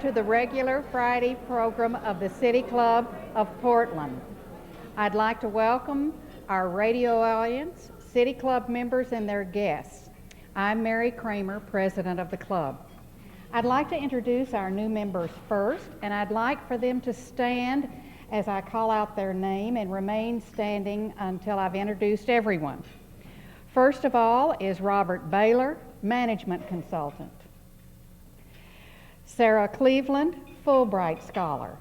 To the regular Friday program of the City Club of Portland. I'd like to welcome our radio audience, City Club members, and their guests. I'm Mary Kramer, president of the club. I'd like to introduce our new members first, and I'd like for them to stand as I call out their name and remain standing until I've introduced everyone. First of all is Robert Baylor, management consultant. Sarah Cleveland, Fulbright Scholar.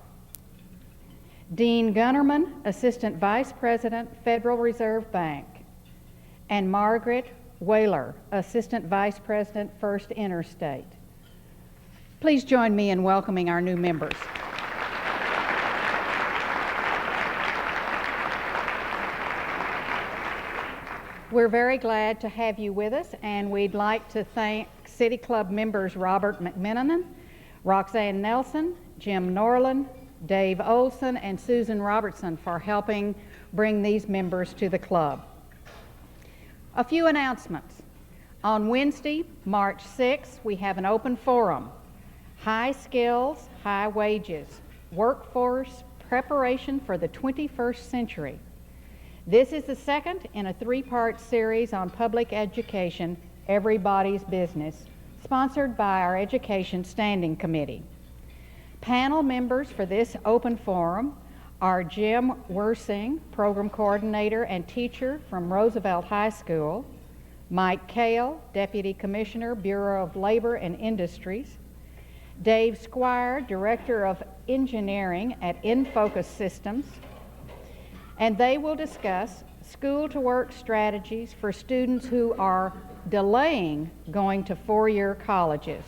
Dean Gunnerman, Assistant Vice President, Federal Reserve Bank. And Margaret Whaler, Assistant Vice President, First Interstate. Please join me in welcoming our new members. We're very glad to have you with us, and we'd like to thank City Club members Robert McMenamin, Roxanne Nelson, Jim Norland, Dave Olson, and Susan Robertson for helping bring these members to the club. A few announcements. On Wednesday, March 6th, we have an open forum, High Skills, High Wages, Workforce Preparation for the 21st Century. This is the second in a three-part series on public education, Everybody's Business, sponsored by our Education Standing Committee. Panel members for this open forum are Jim Wersing, Program Coordinator and teacher from Roosevelt High School, Mike Kale, Deputy Commissioner, Bureau of Labor and Industries, Dave Squire, Director of Engineering at InFocus Systems, and they will discuss school-to-work strategies for students who are delaying going to four-year colleges.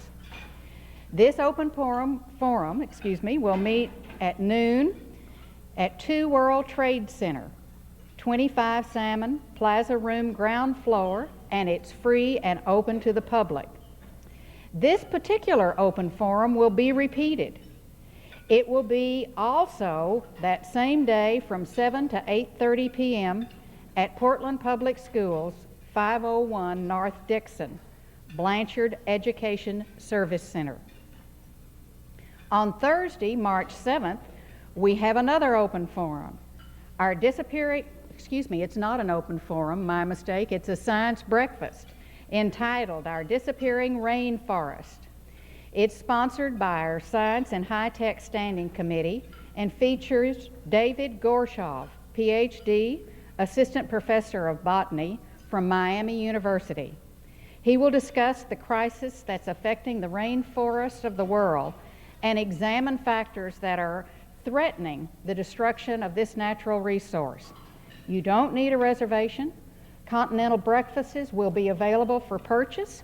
This open forum will meet at noon at 2 World Trade Center, 25 Salmon, Plaza Room, ground floor, and it's free and open to the public. This particular open forum will be repeated. It will be also that same day from 7 to 8:30 p.m. at Portland Public Schools, 501 North Dixon, Blanchard Education Service Center. On Thursday, March 7th, we have another open forum. It's not an open forum, my mistake, it's a science breakfast entitled Our Disappearing Rainforest. It's sponsored by our Science and High-Tech Standing Committee and features David Gorshov, PhD, Assistant Professor of Botany from Miami University. He will discuss the crisis that's affecting the rainforests of the world and examine factors that are threatening the destruction of this natural resource. You don't need a reservation. Continental breakfasts will be available for purchase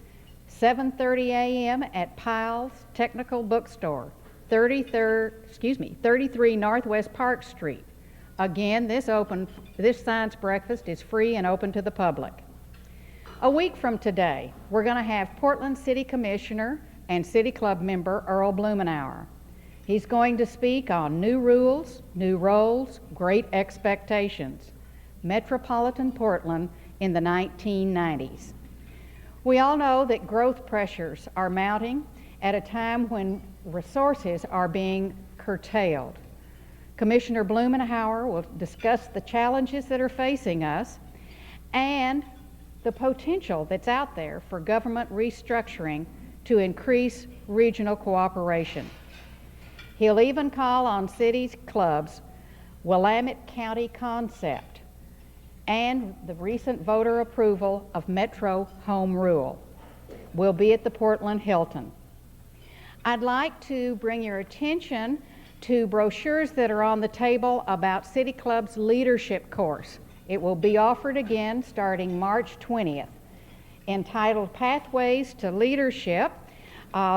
7:30 a.m. at Pyle's Technical Bookstore, 33 Northwest Park Street. Again, this science breakfast is free and open to the public. A week from today, we're going to have Portland City Commissioner and City Club member Earl Blumenauer. He's going to speak on new rules, new roles, great expectations, Metropolitan Portland in the 1990s. We all know that growth pressures are mounting at a time when resources are being curtailed. Commissioner Blumenauer will discuss the challenges that are facing us and the potential that's out there for government restructuring to increase regional cooperation. He'll even call on cities' clubs' Willamette County concept and the recent voter approval of Metro Home Rule. We'll be at the Portland Hilton. I'd like to bring your attention to brochures that are on the table about City Club's leadership course. It will be offered again starting March 20th. Entitled Pathways to Leadership,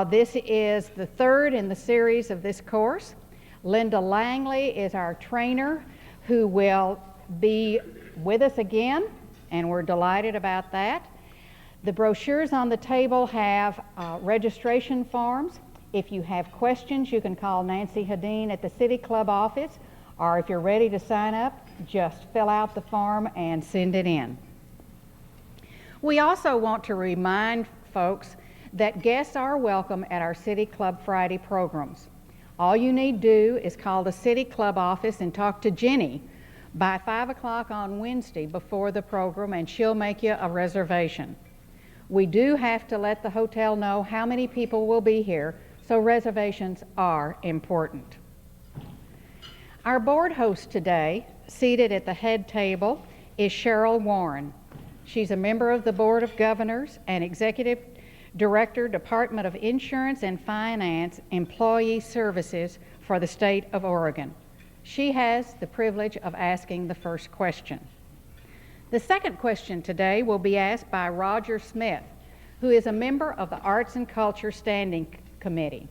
this is the third in the series of this course. Linda Langley is our trainer who will be with us again, and we're delighted about that. The brochures on the table have registration forms. If you have questions, you can call Nancy Hedin at the City Club office, or if you're ready to sign up, just fill out the form and send it in. We also want to remind folks that guests are welcome at our City Club Friday programs. All you need do is call the City Club office and talk to Jenny by 5 o'clock on Wednesday before the program, and she'll make you a reservation. We do have to let the hotel know how many people will be here, so reservations are important. Our board host today, seated at the head table, is Cheryl Warren. She's a member of the Board of Governors and Executive Director, Department of Insurance and Finance, Employee Services for the state of Oregon. She has the privilege of asking the first question. The second question today will be asked by Roger Smith, who is a member of the Arts and Culture Standing Committee.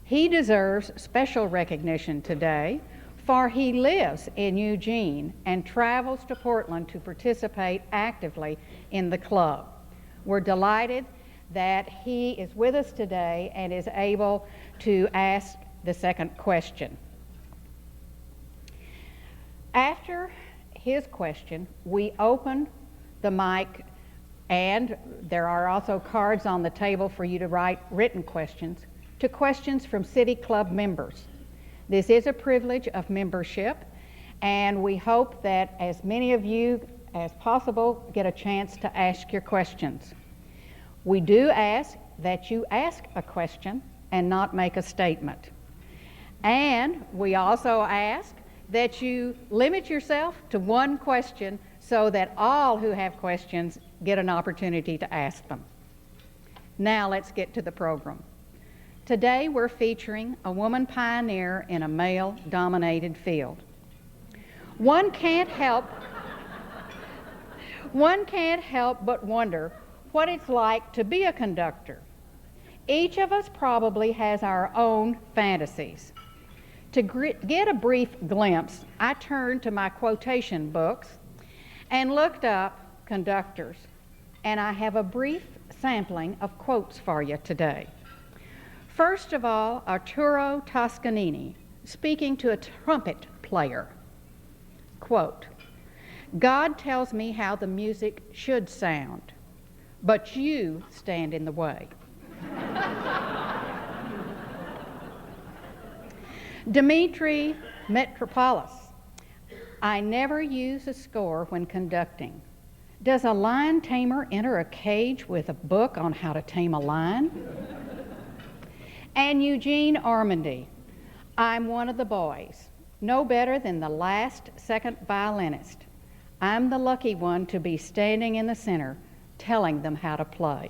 He deserves special recognition today, for he lives in Eugene and travels to Portland to participate actively in the club. We're delighted that he is with us today and is able to ask the second question. After his question, we open the mic, and there are also cards on the table for you to write written questions, to questions from City Club members. This is a privilege of membership, and we hope that as many of you as possible get a chance to ask your questions. We do ask that you ask a question and not make a statement. And we also ask that you limit yourself to one question so that all who have questions get an opportunity to ask them. Now let's get to the program. Today we're featuring a woman pioneer in a male-dominated field. One can't help but wonder what it's like to be a conductor. Each of us probably has our own fantasies. To get a brief glimpse, I turned to my quotation books and looked up conductors, and I have a brief sampling of quotes for you today. First of all, Arturo Toscanini, speaking to a trumpet player, quote, "God tells me how the music should sound, but you stand in the way." Dmitri Mitropoulos, "I never use a score when conducting. Does a lion tamer enter a cage with a book on how to tame a lion?" And Eugene Ormandy, "I'm one of the boys, no better than the last second violinist. I'm the lucky one to be standing in the center, telling them how to play."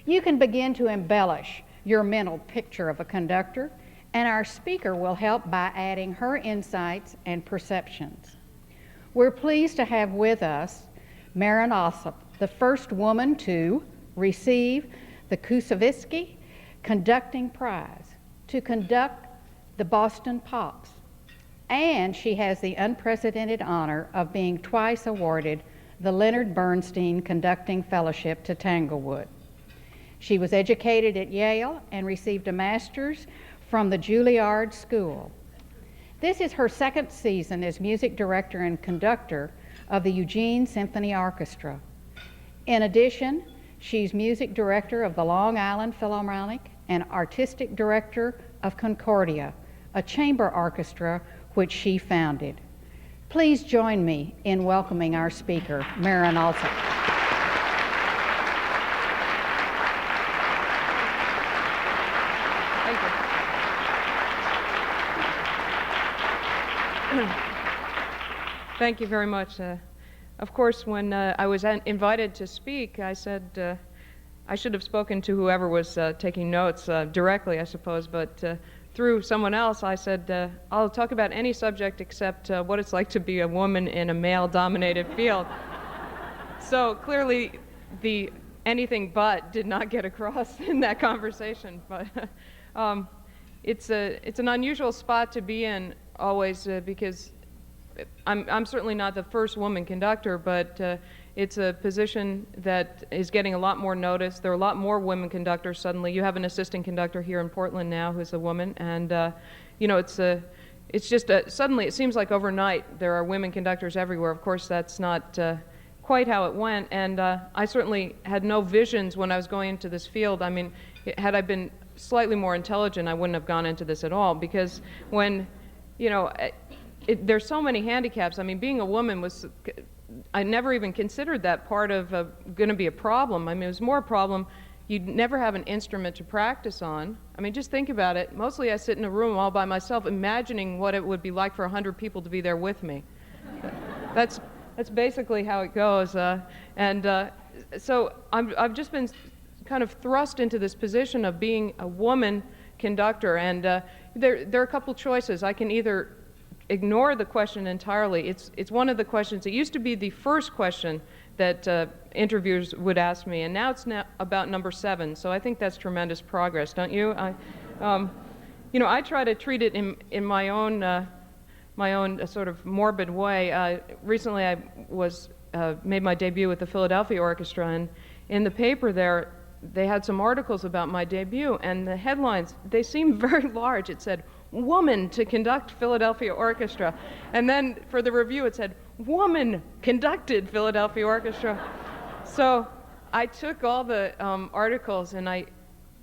You can begin to embellish your mental picture of a conductor, and our speaker will help by adding her insights and perceptions. We're pleased to have with us Marin Alsop, the first woman to receive the Koussevitzky Conducting Prize to conduct the Boston Pops, and she has the unprecedented honor of being twice awarded the Leonard Bernstein Conducting Fellowship to Tanglewood. She was educated at Yale and received a master's from the Juilliard School. This is her second season as music director and conductor of the Eugene Symphony Orchestra. In addition, she's music director of the Long Island Philharmonic and artistic director of Concordia, a chamber orchestra which she founded. Please join me in welcoming our speaker, Marin Alsop. Thank you. Thank you very much. Of course, when I was invited to speak, I said I should have spoken to whoever was taking notes directly, I suppose, but through someone else, I said, I'll talk about any subject except what it's like to be a woman in a male-dominated field. So clearly, the anything but did not get across in that conversation, but it's an unusual spot to be in always because I'm certainly not the first woman conductor, but it's a position that is getting a lot more notice. There are a lot more women conductors suddenly. You have an assistant conductor here in Portland now who's a woman, and you know, it's just suddenly it seems like overnight there are women conductors everywhere. Of course, that's not quite how it went, and I certainly had no visions when I was going into this field. I mean, had I been slightly more intelligent, I wouldn't have gone into this at all, because when, you know, there's so many handicaps. I mean, being a woman was, I never even considered that part of going to be a problem. I mean, it was more a problem. You'd never have an instrument to practice on. I mean, just think about it. Mostly I sit in a room all by myself imagining what it would be like for 100 people to be there with me. That's basically how it goes. So I've just been kind of thrust into this position of being a woman conductor, and there are a couple choices. I can either ignore the question entirely. It's one of the questions. It used to be the first question that interviewers would ask me, and now it's about number 7. So I think that's tremendous progress, don't you? You know, I try to treat it in my own sort of morbid way. Recently, I made my debut with the Philadelphia Orchestra, and in the paper there, they had some articles about my debut, and the headlines, they seemed very large. It said, "Woman to conduct Philadelphia Orchestra." And then for the review, it said, "Woman conducted Philadelphia Orchestra." So I took all the articles and I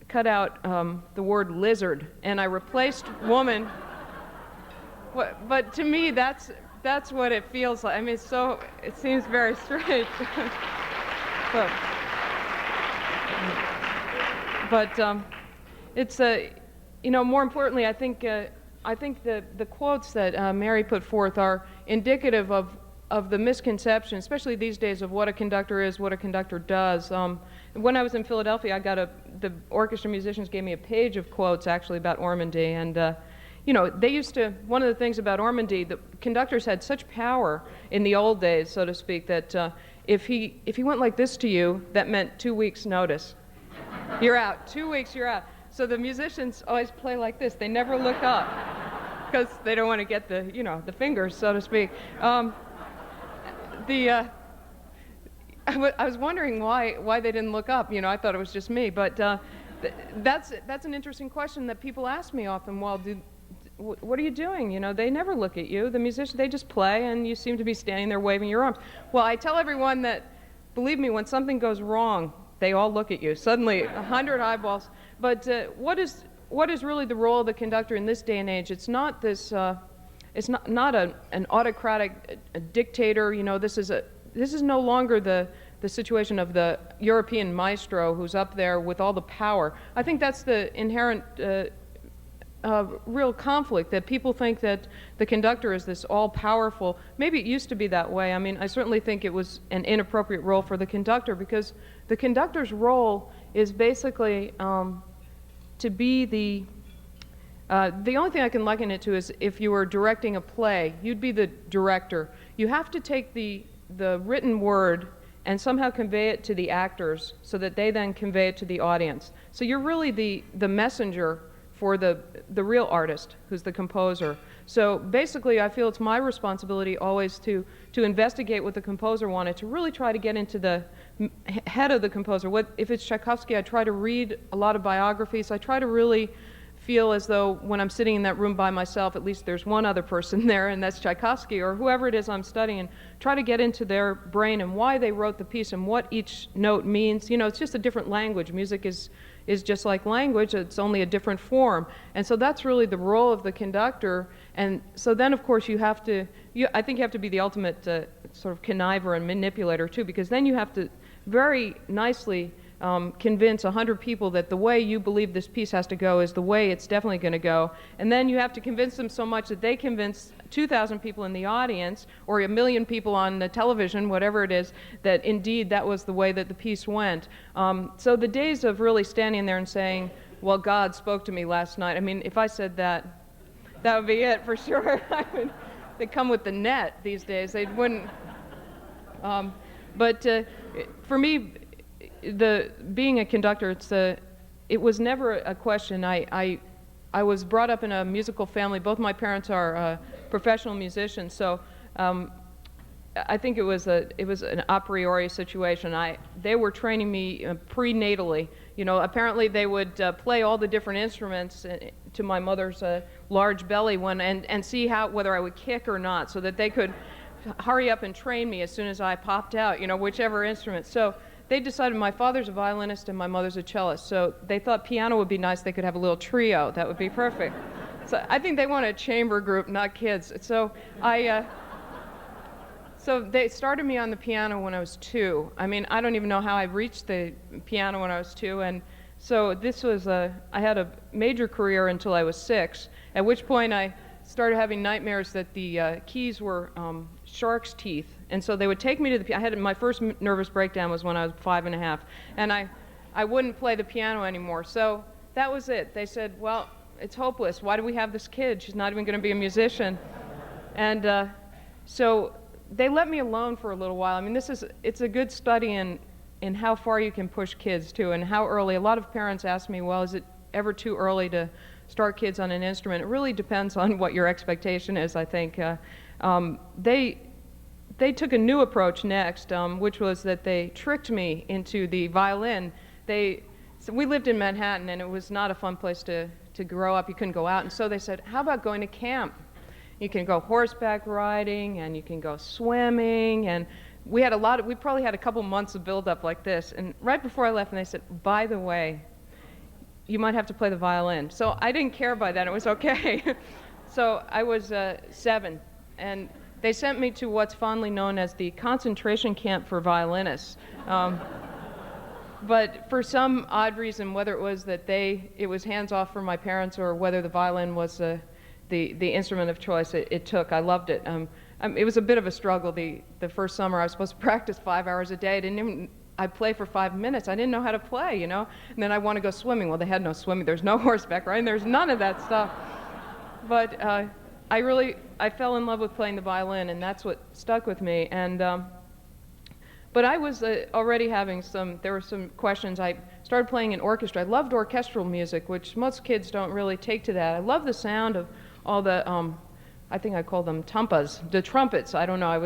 cut out the word lizard, and I replaced woman. But to me, that's what it feels like. I mean, it seems very strange. But it's you know, more importantly, I think the quotes that Mary put forth are indicative of the misconception, especially these days, of what a conductor is, what a conductor does. When I was in Philadelphia, the orchestra musicians gave me a page of quotes actually about Ormandy, and you know, they used to, one of the things about Ormandy, the conductors had such power in the old days, so to speak, that if he went like this to you, that meant 2 weeks' notice. You're out. 2 weeks, you're out. So the musicians always play like this. They never look up because they don't want to get the, you know, the fingers, so to speak. I was wondering why they didn't look up. You know, I thought it was just me, but that's an interesting question that people ask me often. Well, what are you doing? You know, they never look at you. The musicians, they just play, and you seem to be standing there waving your arms. Well, I tell everyone that, believe me, when something goes wrong, they all look at you. Suddenly, 100 eyeballs. But what is really the role of the conductor in this day and age? It's not this. It's not an autocratic dictator. You know, this is no longer the situation of the European maestro who's up there with all the power. I think that's the inherent real conflict, that people think that the conductor is this all-powerful. Maybe it used to be that way. I mean, I certainly think it was an inappropriate role for the conductor, because the conductor's role is basically to be the only thing I can liken it to is if you were directing a play, you'd be the director. You have to take the written word and somehow convey it to the actors so that they then convey it to the audience. So you're really the messenger for the real artist, who's the composer. So basically, I feel it's my responsibility always to investigate what the composer wanted, to really try to get into the head of the composer. If it's Tchaikovsky, I try to read a lot of biographies. I try to really feel as though when I'm sitting in that room by myself, at least there's one other person there, and that's Tchaikovsky or whoever it is I'm studying, and try to get into their brain and why they wrote the piece and what each note means. You know, it's just a different language. Music is just like language. It's only a different form. And so that's really the role of the conductor. And so then, of course, I think you have to be the ultimate sort of conniver and manipulator, too, because then you have to very nicely convince 100 people that the way you believe this piece has to go is the way it's definitely going to go. And then you have to convince them so much that they convince 2,000 people in the audience or 1 million people on the television, whatever it is, that indeed that was the way that the piece went. So the days of really standing there and saying, well, God spoke to me last night, I mean, if I said that, that would be it for sure. I mean, they come with the net these days. They wouldn't. But for me, being a conductor, it was never a question. I was brought up in a musical family. Both my parents are professional musicians, so I think it was an a priori situation. They were training me prenatally. You know, apparently they would play all the different instruments to my mother's large belly and see whether I would kick or not, so that they could hurry up and train me as soon as I popped out, whichever instrument. So they decided my father's a violinist and my mother's a cellist. So they thought piano would be nice. They could have a little trio. That would be perfect. So I think they wanted a chamber group, not kids. So so they started me on the piano when I was 2. I mean, I don't even know how I reached the piano when I was 2. And so I had a major career until I was 6, at which point I started having nightmares that the keys were shark's teeth. And so they would take me to the piano. My first nervous breakdown was when I was 5.5. And I wouldn't play the piano anymore. So that was it. They said, well, it's hopeless. Why do we have this kid? She's not even going to be a musician. And so they let me alone for a little while. I mean, it's a good study in how far you can push kids too, and how early. A lot of parents ask me, well, is it ever too early to start kids on an instrument? It really depends on what your expectation is, I think. They took a new approach next, which was that they tricked me into the violin. So we lived in Manhattan, and it was not a fun place to grow up. You couldn't go out, and so they said, how about going to camp? You can go horseback riding, and you can go swimming, and we probably had a couple months of build-up like this. And right before I left, and they said, by the way, you might have to play the violin. So I didn't care by then. It was okay. So I was 7, and they sent me to what's fondly known as the concentration camp for violinists. But for some odd reason, whether it was that it was hands-off for my parents, or whether the violin was the instrument of choice it took, I loved it. It was a bit of a struggle. The first summer I was supposed to practice 5 hours a day. I'd play for 5 minutes. I didn't know how to play, And then I want to go swimming. Well, they had no swimming. There's no horseback riding. There's none of that stuff. But I fell in love with playing the violin, and that's what stuck with me. And but I was already there were some questions. I started playing in orchestra. I loved orchestral music, which most kids don't really take to that. I love the sound of all the, I think I call them tumpas, the trumpets. I don't know. I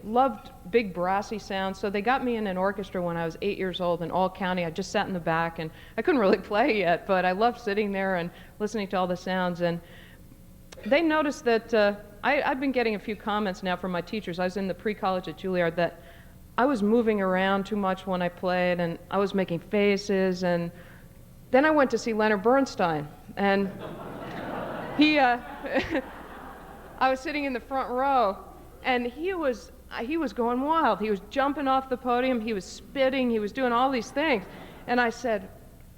loved big brassy sounds. So they got me in an orchestra when I was 8 years old in all county. I just sat in the back, and I couldn't really play yet, but I loved sitting there and listening to all the sounds. And they noticed that I've been getting a few comments now from my teachers. I was in the pre-college at Juilliard, that I was moving around too much when I played, and I was making faces. And then I went to see Leonard Bernstein, and I was sitting in the front row, and he was going wild. He was jumping off the podium, he was spitting, he was doing all these things. And I said,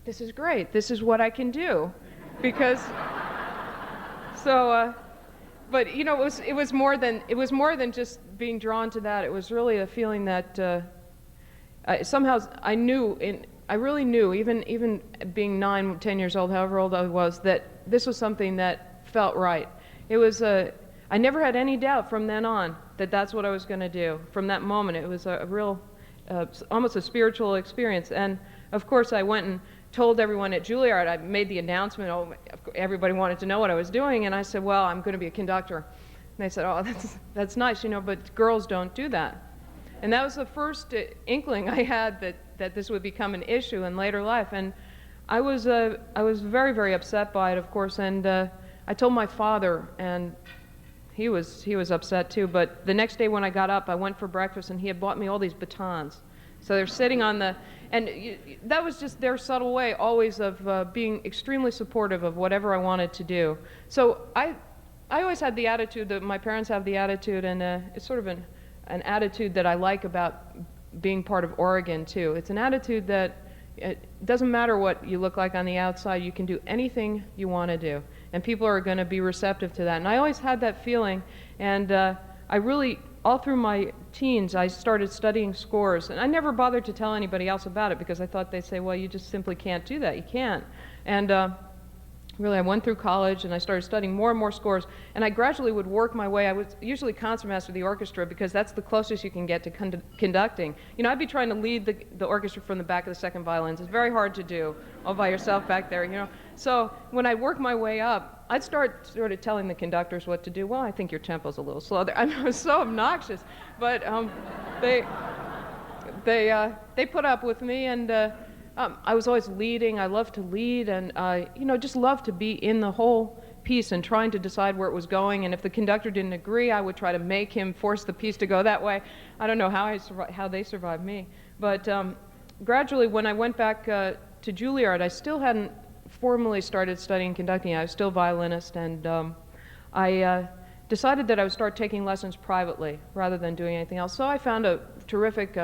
this is great, this is what I can do. Because, but it was more than just being drawn to that. It was really a feeling that somehow I really knew, even being 9, 10 years old, however old I was, that this was something that felt right. It was I never had any doubt from then on that that's what I was going to do. From that moment, it was a real, almost a spiritual experience. And of course, I went and told everyone at Juilliard. I made the announcement. Oh, everybody wanted to know what I was doing, and I said, well, I'm going to be a conductor. And they said, oh, that's nice, but girls don't do that. And that was the first inkling I had that this would become an issue in later life. And I was very, very upset by it, of course. And I told my father, and he was upset too. But the next day when I got up, I went for breakfast, and he had bought me all these batons. So they're sitting on and that was just their subtle way always of being extremely supportive of whatever I wanted to do. So I always had the attitude that my parents have the attitude, and it's sort of an attitude that I like about being part of Oregon too. It's an attitude that it doesn't matter what you look like on the outside, you can do anything you want to do, and people are going to be receptive to that. And I always had that feeling, and I really, all through my teens, I started studying scores, and I never bothered to tell anybody else about it because I thought they'd say, well, you just simply can't do that. You can't. And really, I went through college, and I started studying more and more scores, and I gradually would work my way. I was usually concertmaster of the orchestra because that's the closest you can get to conducting. I'd be trying to lead the orchestra from the back of the second violins. It's very hard to do all by yourself back there, So when I worked my way up, I'd start sort of telling the conductors what to do. Well, I think your tempo's a little slow there. I mean, it was so obnoxious, but they put up with me, and I was always leading. I loved to lead, and just loved to be in the whole piece and trying to decide where it was going, and if the conductor didn't agree, I would try to make him force the piece to go that way. I don't know how they survived me. But gradually, when I went back to Juilliard, I still hadn't formally started studying conducting. I was still violinist, and I decided that I would start taking lessons privately rather than doing anything else. So I found a terrific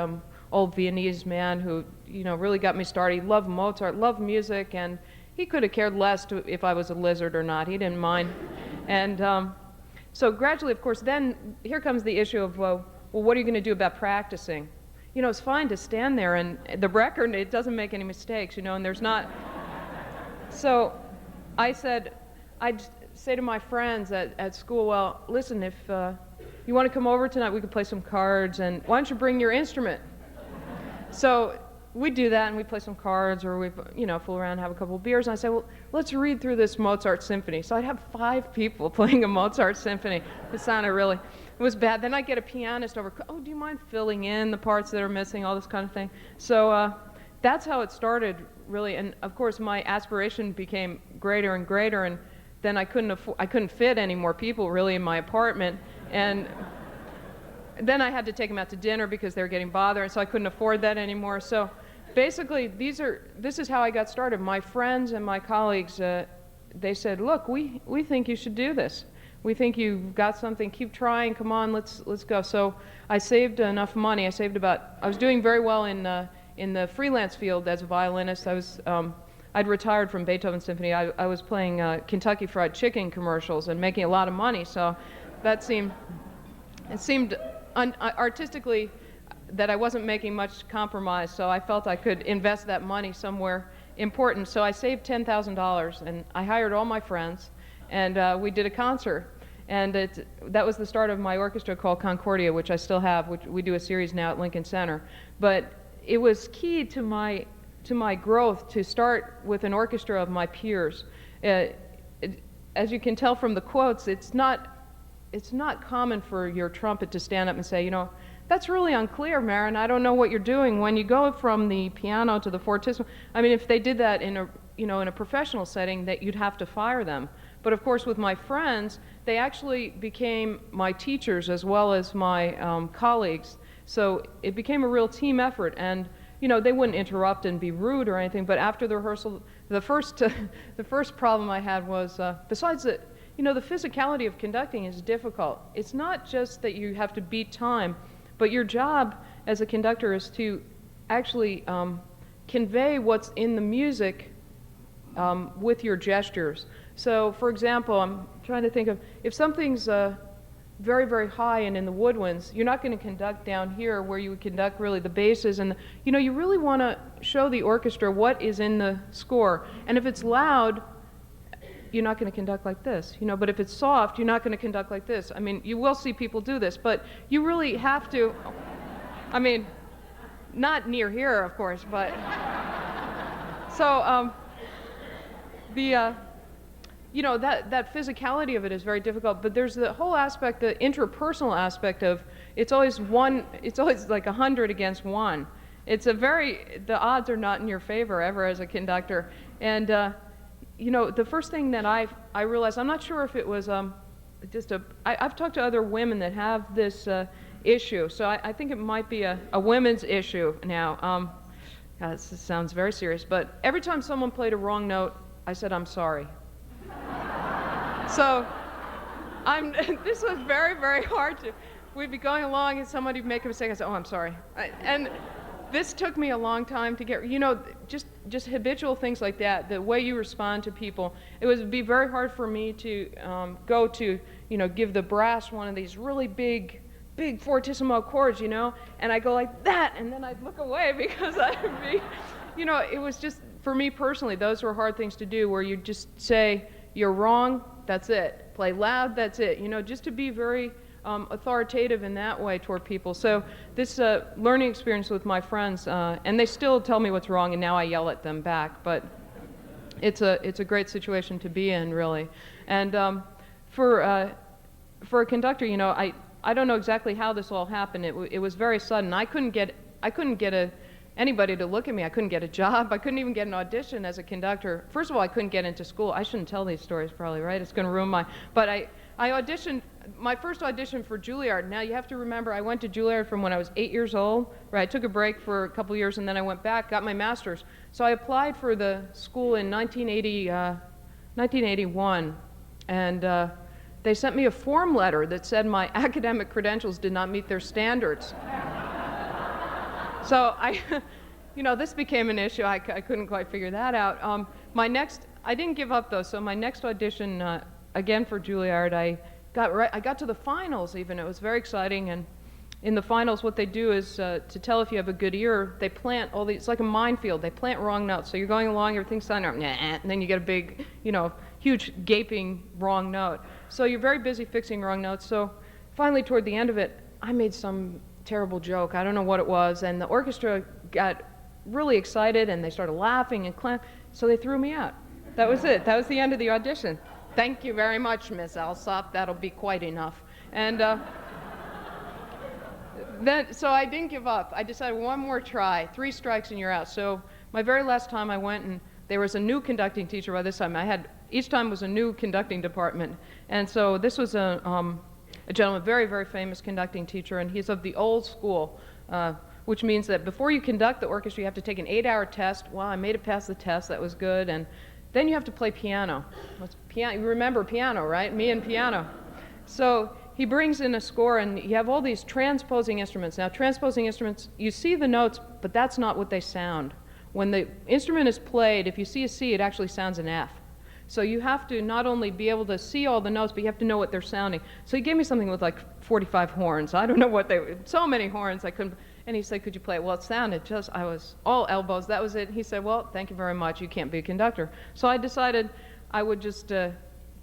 old Viennese man who, really got me started. He loved Mozart, loved music, and he could have cared less if I was a lizard or not. He didn't mind. And so gradually, of course, then here comes the issue of, well, what are you going to do about practicing? It's fine to stand there, and the record, it doesn't make any mistakes, and there's not. So I'd say to my friends at school, well, listen, if you want to come over tonight, we could play some cards, and why don't you bring your instrument? So we'd do that, and we'd play some cards, or we'd, fool around, have a couple of beers, and I'd say, well, let's read through this Mozart symphony. So I'd have 5 people playing a Mozart symphony. It was bad. Then I'd get a pianist over, oh, do you mind filling in the parts that are missing, all this kind of thing. So that's how it started, really, and of course my aspiration became greater and greater, and then I couldn't fit any more people, really, in my apartment, and then I had to take them out to dinner because they were getting bothered, so I couldn't afford that anymore. So basically, this is how I got started. My friends and my colleagues, they said, look, we think you should do this. We think you've got something. Keep trying. Come on, let's go. So I saved enough money. I was doing very well in the freelance field as a violinist. I'd retired from Beethoven Symphony. I was playing Kentucky Fried Chicken commercials and making a lot of money. So it seemed artistically that I wasn't making much compromise, so I felt I could invest that money somewhere important. So I saved $10,000, and I hired all my friends, and we did a concert. And that was the start of my orchestra called Concordia, which I still have, which we do a series now at Lincoln Center. But it was key to my growth to start with an orchestra of my peers. As you can tell from the quotes, it's not common for your trumpet to stand up and say, that's really unclear, Marin. I don't know what you're doing. When you go from the piano to the fortissimo, I mean, if they did that in a professional setting, that you'd have to fire them. But of course, with my friends, they actually became my teachers as well as my colleagues. So it became a real team effort, and they wouldn't interrupt and be rude or anything. But after the rehearsal, the first problem I had was besides that. The physicality of conducting is difficult. It's not just that you have to beat time, but your job as a conductor is to actually convey what's in the music with your gestures. So, for example, I'm trying to think of, if something's very, very high and in the woodwinds, you're not going to conduct down here where you would conduct really the basses, and you really want to show the orchestra what is in the score. And if it's loud, you're not going to conduct like this, but if it's soft, you're not going to conduct like this. I mean, you will see people do this, but you really have to, I mean, not near here, of course, but, so, that physicality of it is very difficult, but there's the whole aspect, the interpersonal aspect of, it's always like 100 against 1. The odds are not in your favor ever as a conductor, and, the first thing that I realized, I'm not sure if it was I've talked to other women that have this issue, so I think it might be a women's issue now. This sounds very serious, but every time someone played a wrong note, I said, I'm sorry. So this was very, very hard to, we'd be going along and somebody would make a mistake, I said, oh, I'm sorry. And this took me a long time to get, just habitual things like that, the way you respond to people. It would be very hard for me to go to, give the brass one of these really big fortissimo chords, and I go like that, and then I'd look away because I'd be, it was just, for me personally, those were hard things to do, where you just say, you're wrong, that's it. Play loud, that's it. Just to be very authoritative in that way toward people. So this learning experience with my friends, and they still tell me what's wrong, and now I yell at them back, but it's a great situation to be in, really. And for a conductor, I don't know exactly how this all happened. It was very sudden. I couldn't get anybody to look at me. I couldn't get a job. I couldn't even get an audition as a conductor. First of all, I couldn't get into school. I shouldn't tell these stories probably, right? It's going to ruin my... But I auditioned, my first audition for Juilliard. Now, you have to remember, I went to Juilliard from when I was 8 years old, right? I took a break for a couple years, and then I went back, got my master's. So I applied for the school in 1981, and they sent me a form letter that said my academic credentials did not meet their standards. So this became an issue. I couldn't quite figure that out. I didn't give up though. So my next audition, again for Juilliard, I got to the finals even. It was very exciting. And in the finals, what they do is to tell if you have a good ear, they plant all these. It's like a minefield. They plant wrong notes. So you're going along, everything's sounding up, and then you get a big, huge gaping wrong note. So you're very busy fixing wrong notes. So finally, toward the end of it, I made some terrible joke. I don't know what it was, and the orchestra got really excited, and they started laughing and clapping. So they threw me out. That was it. That was the end of the audition. Thank you very much, Miss Alsop. That'll be quite enough. And so I didn't give up. I decided one more try. 3 strikes and you're out. So my very last time I went, and there was a new conducting teacher by this time. Each time was a new conducting department. And so this was a gentleman, very, very famous conducting teacher, and he's of the old school, which means that before you conduct the orchestra, you have to take an 8-hour test. Well, I made it past the test. That was good. And then you have to play piano. You remember piano, right? Me and piano. So he brings in a score, and you have all these transposing instruments. Now, transposing instruments, you see the notes, but that's not what they sound. When the instrument is played, if you see a C, it actually sounds an F. So you have to not only be able to see all the notes, but you have to know what they're sounding. So he gave me something with like 45 horns. I don't know what they were. So many horns I couldn't. And he said, could you play it? Well, it sounded just, I was all elbows. That was it. He said, well, thank you very much. You can't be a conductor. So I decided I would just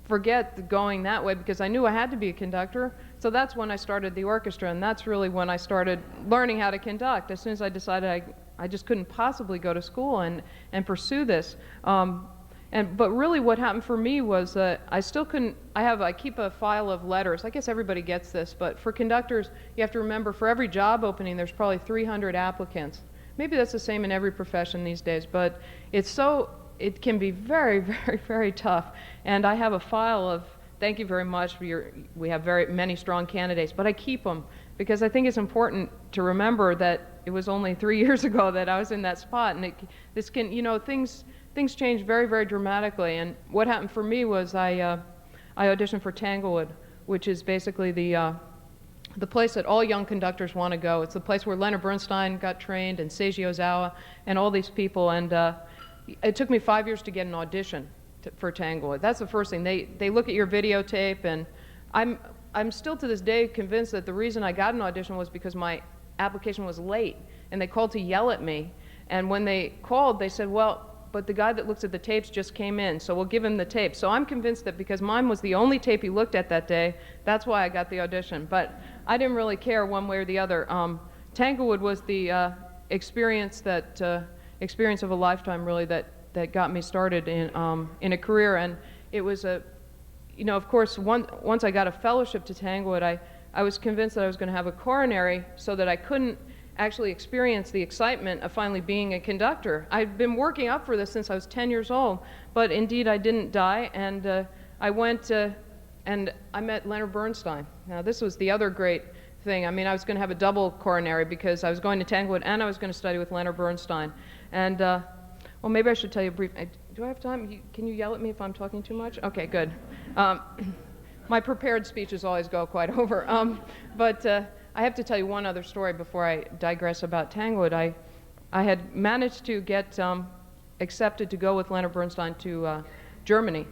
forget going that way because I knew I had to be a conductor. So that's when I started the orchestra, and that's really when I started learning how to conduct. As soon as I decided I just couldn't possibly go to school and pursue this. But really what happened for me was I still couldn't, I keep a file of letters. I guess everybody gets this, but for conductors, you have to remember for every job opening, there's probably 300 applicants. Maybe that's the same in every profession these days, but it can be very, very, very tough. And I have a file of, thank you very much, we have very many strong candidates, but I keep them because I think it's important to remember that it was only 3 years ago that I was in that spot, and things change very, very dramatically. And what happened for me was I auditioned for Tanglewood, which is basically the place that all young conductors want to go. It's the place where Leonard Bernstein got trained, and Seiji Ozawa, and all these people. And it took me 5 years to get an audition for Tanglewood. That's the first thing. They look at your videotape, and I'm still to this day convinced that the reason I got an audition was because my application was late, and they called to yell at me. And when they called, they said, well, but the guy that looks at the tapes just came in, so we'll give him the tape. So I'm convinced that because mine was the only tape he looked at that day, that's why I got the audition. But I didn't really care one way or the other. Tanglewood was the experience of a lifetime, really, that got me started in a career. And it was of course, once I got a fellowship to Tanglewood, I was convinced that I was going to have a coronary so that I couldn't actually experienced the excitement of finally being a conductor. I'd been working up for this since I was 10 years old, but indeed I didn't die, and I went and I met Leonard Bernstein. Now this was the other great thing. I mean, I was going to have a double coronary because I was going to Tanglewood and I was going to study with Leonard Bernstein. And well, maybe I should tell you a brief. Do I have time? Can you yell at me if I'm talking too much? Okay, good. My prepared speeches always go quite over, but I have to tell you one other story before I digress about Tanglewood. I had managed to get accepted to go with Leonard Bernstein to Germany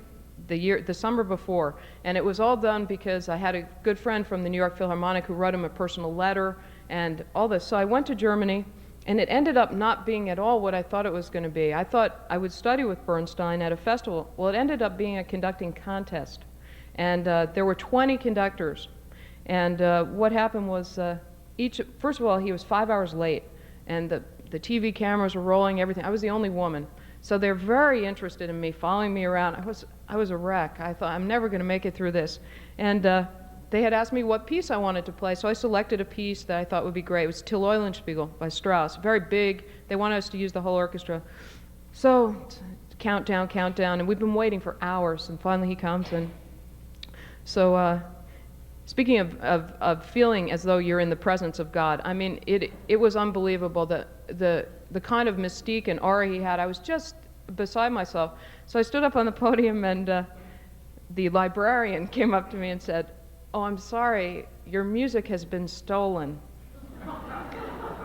the summer before, and it was all done because I had a good friend from the New York Philharmonic who wrote him a personal letter and all this. So I went to Germany, and it ended up not being at all what I thought it was going to be. I thought I would study with Bernstein at a festival. Well, it ended up being a conducting contest, and there were 20 conductors. And what happened was first of all, he was 5 hours late, and the TV cameras were rolling, everything. I was the only woman. So they're very interested in me, following me around. I was a wreck. I thought, I'm never going to make it through this. And they had asked me what piece I wanted to play, so I selected a piece that I thought would be great. It was Till Eulenspiegel by Strauss, very big. They wanted us to use the whole orchestra. So, countdown, and we've been waiting for hours, and finally he comes, and so, speaking of feeling as though you're in the presence of God, I mean, it was unbelievable, the kind of mystique and aura he had. I was just beside myself. So I stood up on the podium, and the librarian came up to me and said, "Oh, I'm sorry, your music has been stolen."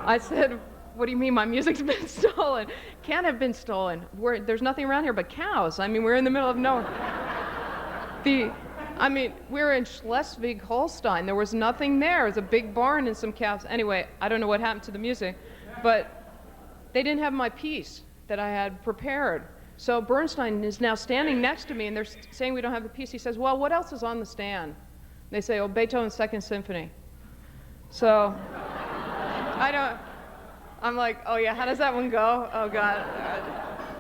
I said, "What do you mean my music's been stolen? Can't have been stolen. There's nothing around here but cows. I mean, we're in the middle of nowhere." We're in Schleswig-Holstein. There was nothing there. It was a big barn and some cows. Anyway, I don't know what happened to the music, but they didn't have my piece that I had prepared. So Bernstein is now standing next to me, and they're saying we don't have the piece. He says, "Well, what else is on the stand?" They say, "Oh, Beethoven's Second Symphony." So I'm like, "Oh yeah, how does that one go? Oh God."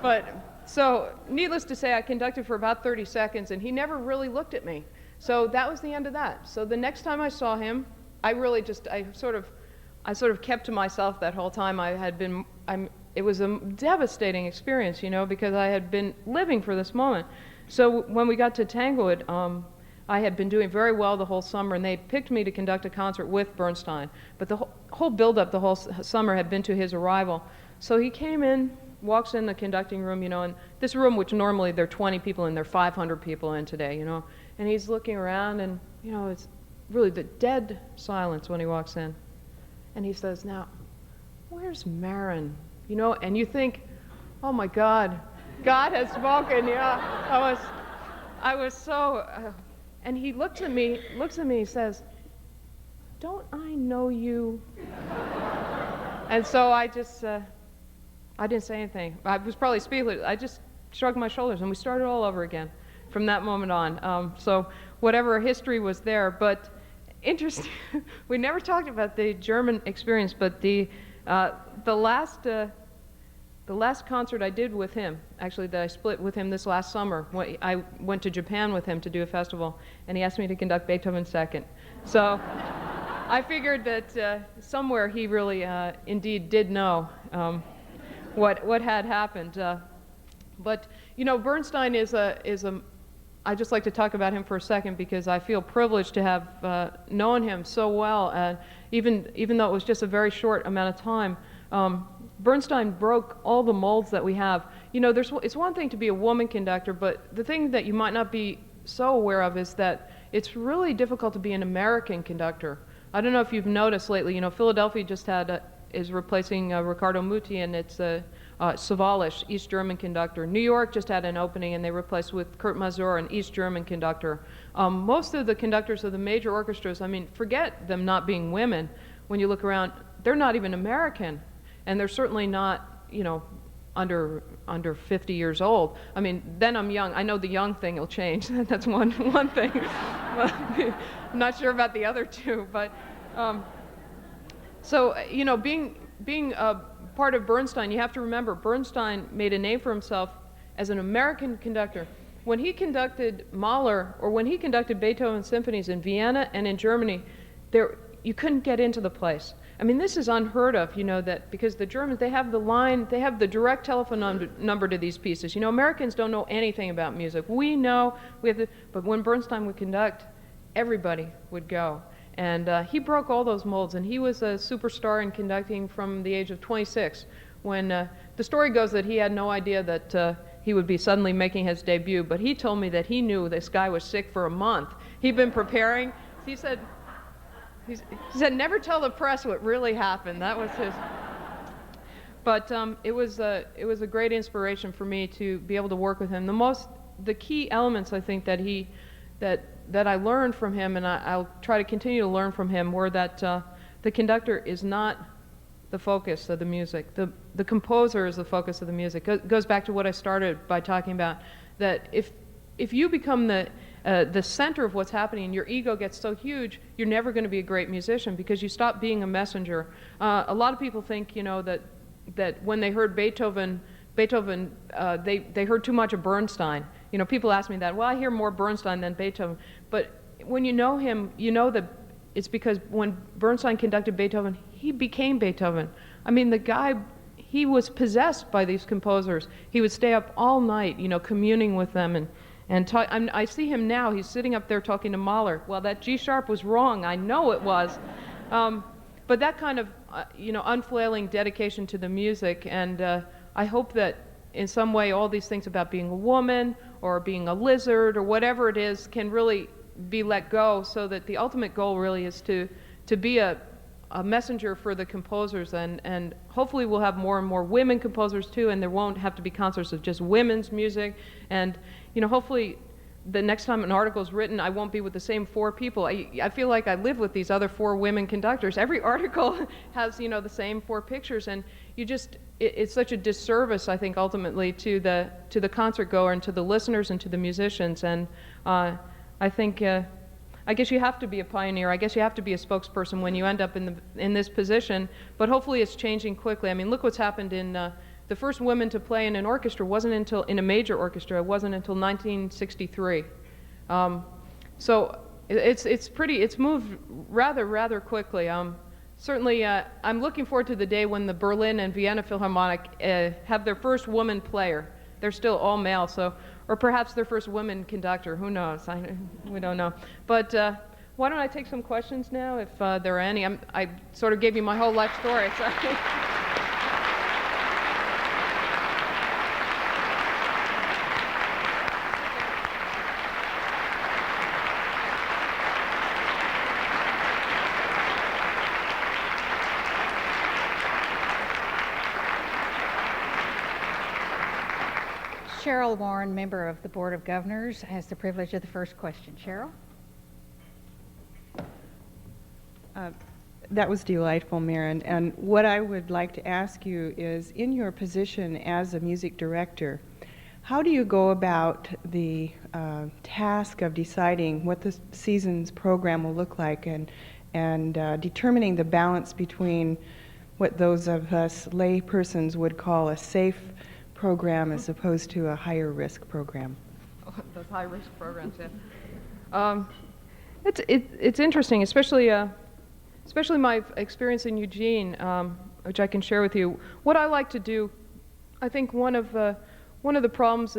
But so needless to say, I conducted for about 30 seconds, and he never really looked at me. So that was the end of that. So the next time I saw him, I sort of kept to myself that whole time. It was a devastating experience, because I had been living for this moment. So when we got to Tanglewood, I had been doing very well the whole summer, and they picked me to conduct a concert with Bernstein. But the whole build-up the whole summer had been to his arrival. So he came in, walks in the conducting room, and this room, which normally there are 20 people in, there are 500 people in today, and he's looking around, and, it's really the dead silence when he walks in. And he says, "Now, where's Marin?" And you think, "Oh my God, God has spoken." I was so, and he looks at me, he says, "Don't I know you?" And so I just, I didn't say anything. I was probably speechless. I just shrugged my shoulders, and we started all over again from that moment on. So whatever history was there, but interesting. We never talked about the German experience, but the last concert I did with him, actually that I split with him this last summer, I went to Japan with him to do a festival, and he asked me to conduct Beethoven's Second. So I figured that somewhere he really indeed did know what had happened. But Bernstein is a I'd just like to talk about him for a second, because I feel privileged to have known him so well, and even though it was just a very short amount of time. Bernstein broke all the molds that we have. It's one thing to be a woman conductor, but the thing that you might not be so aware of is that it's really difficult to be an American conductor. I don't know if you've noticed lately, Philadelphia just is replacing Riccardo Muti, and it's Savalich, East German conductor. New York just had an opening, and they replaced with Kurt Mazur, an East German conductor. Most of the conductors of the major orchestras, forget them not being women. When you look around, they're not even American, and they're certainly not, under 50 years old. Then I'm young. I know the young thing will change. That's one thing. But I'm not sure about the other two. But so being a part of Bernstein, you have to remember Bernstein made a name for himself as an American conductor. When he conducted Mahler, or when he conducted Beethoven symphonies in Vienna and in Germany, you couldn't get into the place. This is unheard of, that because the Germans, they have the direct telephone number to these pieces. Americans don't know anything about music. We know, but when Bernstein would conduct, everybody would go. And he broke all those molds, and he was a superstar in conducting from the age of 26, when the story goes that he had no idea that he would be suddenly making his debut, but he told me that he knew this guy was sick for a month. He'd been preparing. He said, "Never tell the press what really happened." That was his. But it was a great inspiration for me to be able to work with him. The key elements, I think, that I learned from him, and I'll try to continue to learn from him, were that the conductor is not the focus of the music. The composer is the focus of the music. It goes back to what I started by talking about, that if you become the center of what's happening and your ego gets so huge, you're never going to be a great musician, because you stop being a messenger. A lot of people think, that when they heard Beethoven, they heard too much of Bernstein. People ask me that. Well, I hear more Bernstein than Beethoven. But when you know him, you know that it's because when Bernstein conducted Beethoven, he became Beethoven. I mean, the guy, he was possessed by these composers. He would stay up all night, you know, communing with them and talk. I see him now. He's sitting up there talking to Mahler. Well, that G sharp was wrong. I know it was. But that kind of, you know, unflailing dedication to the music, and I hope that in some way all these things about being a woman or being a lizard or whatever it is can really be let go, so that the ultimate goal really is to be a messenger for the composers, and hopefully we'll have more and more women composers too, and there won't have to be concerts of just women's music. And you know, hopefully the next time an article is written, I won't be with the same 4 people. I feel like I live with these other 4 women conductors. Every article has, you know, the same 4 pictures, and you just, it's such a disservice, I think, ultimately to the concert goer and to the listeners and to the musicians. And I think, I guess you have to be a pioneer. I guess you have to be a spokesperson when you end up in this position. But hopefully it's changing quickly. I mean, look what's happened in the first woman to play in an orchestra wasn't until, in a major orchestra, it wasn't until 1963. So it's moved rather quickly. Certainly, I'm looking forward to the day when the Berlin and Vienna Philharmonic have their first woman player. They're still all male, so, or perhaps their first women conductor. Who knows? We don't know. But why don't I take some questions now, if there are any? I sort of gave you my whole life story. So. Cheryl Warren, member of the Board of Governors, has the privilege of the first question. Cheryl? That was delightful, Marin. And what I would like to ask you is, in your position as a music director, how do you go about the task of deciding what the season's program will look like, and determining the balance between what those of us lay persons would call a safe program as opposed to a higher risk program? Those high risk programs, yeah. It's interesting, especially my experience in Eugene, which I can share with you. What I like to do, I think one of the problems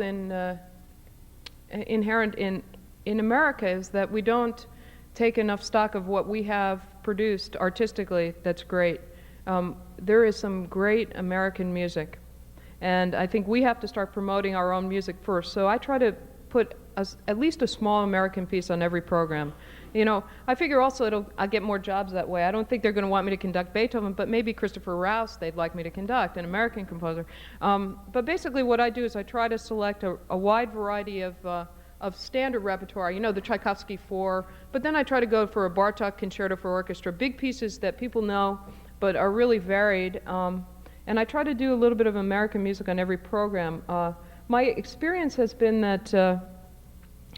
inherent in America is that we don't take enough stock of what we have produced artistically that's great. There is some great American music, and I think we have to start promoting our own music first. So I try to put at least a small American piece on every program. You know, I figure also I'll get more jobs that way. I don't think they're going to want me to conduct Beethoven, but maybe Christopher Rouse they'd like me to conduct, an American composer. But basically what I do is I try to select a wide variety of standard repertoire, you know, the Tchaikovsky 4, but then I try to go for a Bartók Concerto for Orchestra, big pieces that people know but are really varied. And I try to do a little bit of American music on every program. My experience has been that,